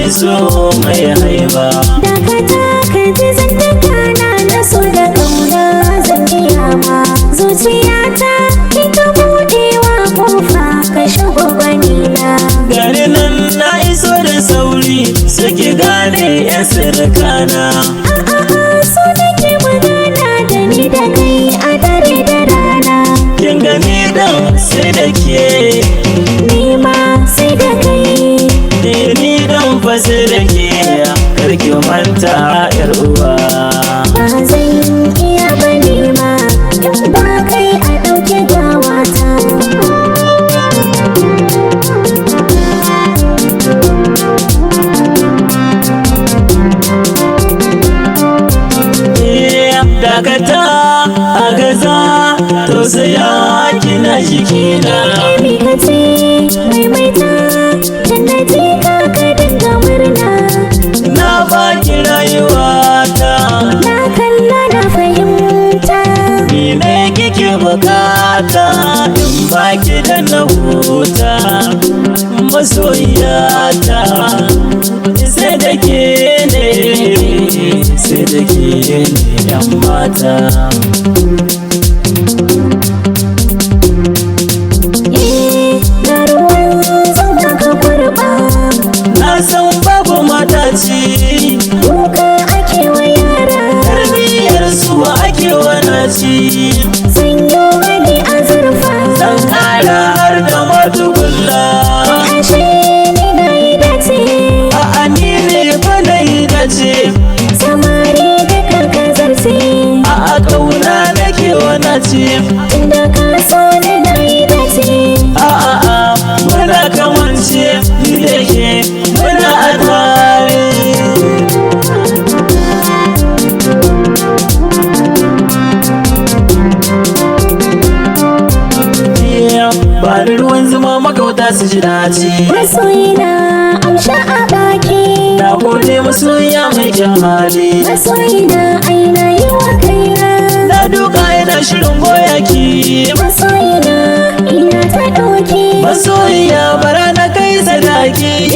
so mai haiba. Dakata ka ji zantaka na so da kauna zan biya ma zuciyata ita buɗewa kofa ka shigo ganina. Gari nan na iso da sauri suke gane yan sirkana. So nake magana da ni da kai a dare da rana. Kin gani dan sai da ke, Ni ma sai da kai. ni dan fa sai da ke, karki manta yar uwa. Ba zan iya ba ni ma in ba kai a ɗauke gawata. Dakata a gaza tausaya kina jikina. Mi ka ce maimaita dan na ji ka dinga murna. Na baki rayuwata, Na kalla na fahimta. ni ne kike bukata in baki da na huta. Masoyiyata sai da ke ne, sai da ke ne yan mata. Na ruwan zama ka kurɓa. Na san babu mataci, Kuka ake wa yara. tarbiyyar su ake wanaci. Sanyo wani azurfa. Zan kara har da matukulla. Ashe ni na yi dace. A'a ni ne fa na yi dace, Samari da karkazarce. a'a kauna nake wanaci. Tunda ka so ni na yi dace. A'a muna kamance ni da ke muna a tare. Ba da ruwan zuma makauta su ji dace. Masoyina amsha a baki. Na gode masoya mai kyan hali. Masoyina aina yi wa kaina. Na duka ina shirin goya ki. Masoyina ina ta ɗauki. Masoyiya bara na kai sadaki.